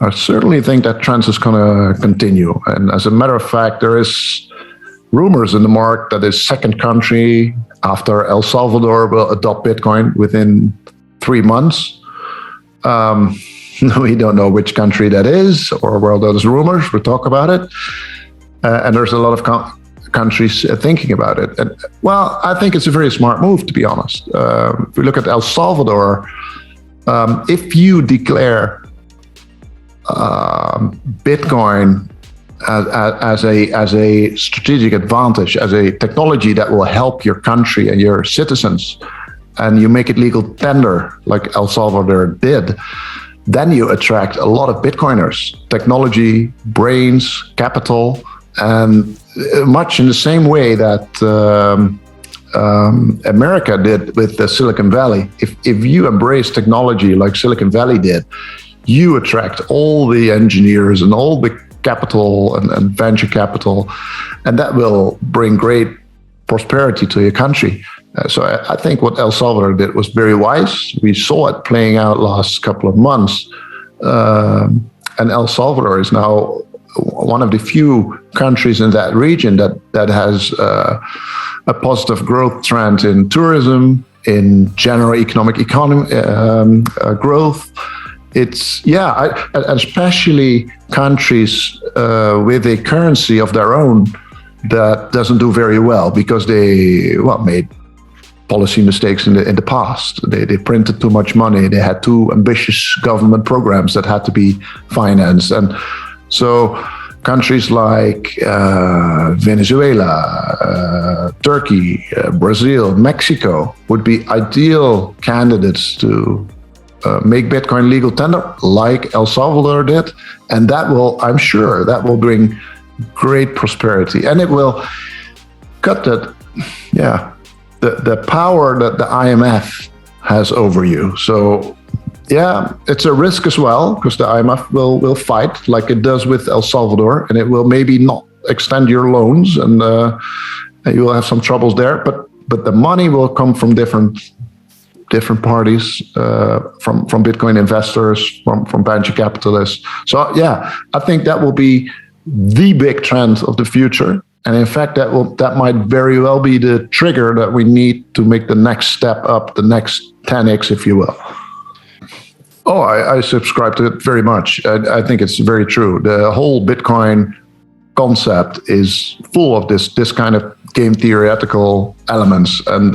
I certainly think that trend is going to continue. And as a matter of fact, there is rumors in the market that this second country after El Salvador will adopt Bitcoin within 3 months. We don't know which country that is, or where those rumors. We'll talk about it. And there's a lot of countries thinking about it. And, well, I think it's a very smart move, to be honest. If we look at El Salvador, if you declare Bitcoin as a strategic advantage, as a technology that will help your country and your citizens, and you make it legal tender like El Salvador did, then you attract a lot of Bitcoiners, technology, brains, capital, and much in the same way that America did with the Silicon Valley. If you embrace technology like Silicon Valley did, you attract all the engineers and all the capital and venture capital, and that will bring great prosperity to your country. So I think what El Salvador did was very wise. We saw it playing out last couple of months, and El Salvador is now one of the few countries in that region that has a positive growth trend in tourism, in general economic growth. It's especially countries with a currency of their own that doesn't do very well because they made policy mistakes in the past. They printed too much money. They had too ambitious government programs that had to be financed, and so countries like Venezuela, Turkey, Brazil, Mexico would be ideal candidates to make Bitcoin legal tender, like El Salvador did, and I'm sure that will bring great prosperity, and it will cut the power that the IMF has over you. So yeah, it's a risk as well, because the IMF will fight like it does with El Salvador, and it will maybe not extend your loans, and you will have some troubles there. But the money will come from different parties, from Bitcoin investors, from venture capitalists. So yeah, I think that will be the big trend of the future. And in fact, that might very well be the trigger that we need to make the next step up, the next 10x, if you will. Oh, I subscribe to it very much. I think it's very true. The whole Bitcoin concept is full of this kind of game theoretical elements, and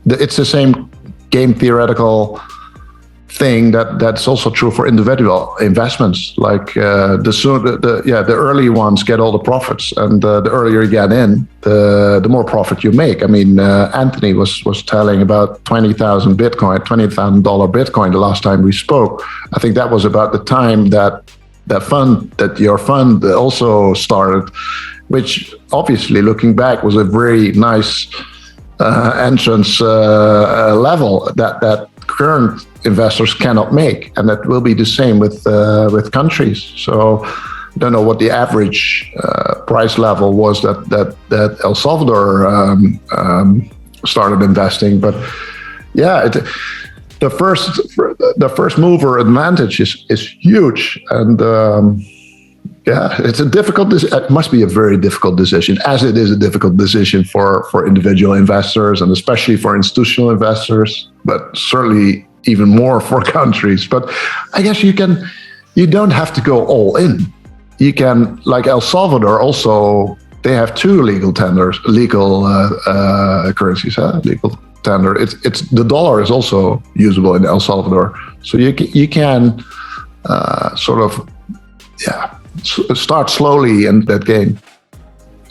it's the same game theoretical thing that's also true for individual investments. Like the early ones get all the profits, and the earlier you get in, the more profit you make. I mean, Anthony was telling about $20,000 Bitcoin the last time we spoke. I think that was about the time that your fund also started, which obviously, looking back, was a very nice entrance level that current investors cannot make, and that will be the same with countries. So I don't know what the average price level was that El Salvador started investing, but yeah, the first mover advantage is huge, and it's a difficult. It must be a very difficult decision, as it is a difficult decision for individual investors, and especially for institutional investors, but certainly even more for countries. But I guess you don't have to go all in. You can, like El Salvador, also they have two legal currencies, legal tender. It's the dollar is also usable in El Salvador, so you can start slowly in that game.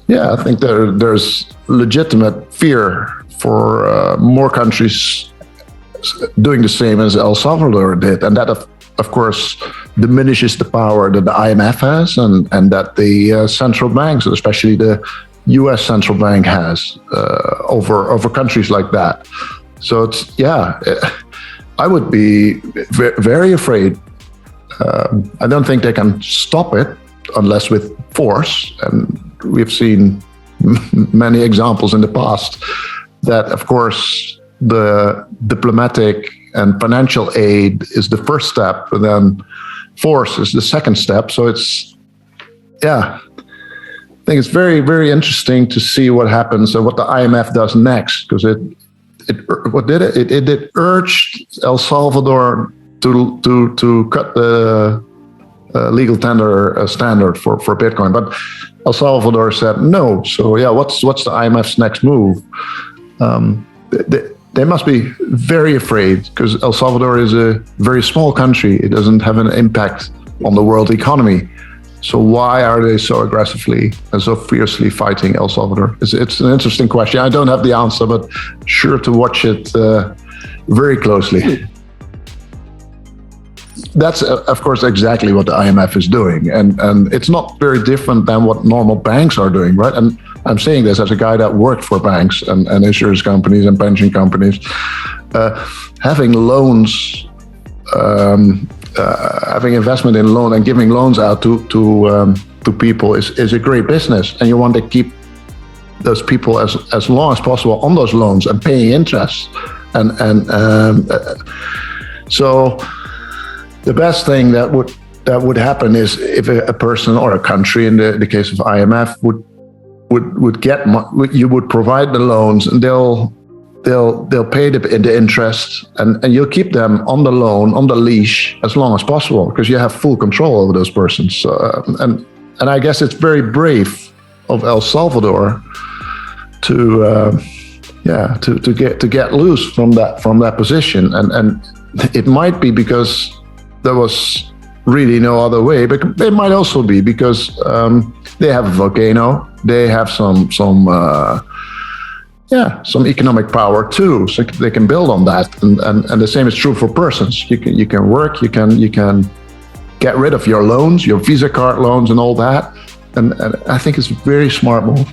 Yeah, I think there's legitimate fear for more countries doing the same as El Salvador did, and that of course diminishes the power that the IMF has, and that the central banks, especially the U.S. central bank, has over countries like that. So I would be very afraid. I don't think they can stop it unless with force, and we've seen many examples in the past that, of course, the diplomatic and financial aid is the first step, and then force is the second step. So it's, I think it's very, very interesting to see what happens and what the IMF does next, because it urged El Salvador to cut the legal tender standard for Bitcoin, but El Salvador said no. So what's the IMF's next move? They must be very afraid, because El Salvador is a very small country. It doesn't have an impact on the world economy. So why are they so aggressively and so fiercely fighting El Salvador? It's an interesting question. I don't have the answer, but sure to watch it very closely. That's, of course, exactly what the IMF is doing. And it's not very different than what normal banks are doing, right? And I'm saying this as a guy that worked for banks and insurance companies and pension companies. Having loans, having investment in loan and giving loans out to people is a great business. And you want to keep those people as long as possible on those loans and paying interest. So the best thing that would happen is if a person or a country, in the case of IMF, would get, you would provide the loans, and they'll pay the interest, and you'll keep them on the loan, on the leash, as long as possible, because you have full control over those persons. And I guess it's very brave of El Salvador to get loose from that position, and it might be because there was really no other way, but it might also be because they have a volcano, they have some economic power too, so they can build on that, and the same is true for persons. You can work, you can get rid of your loans, your Visa card loans, and all that, and I think it's a very smart move.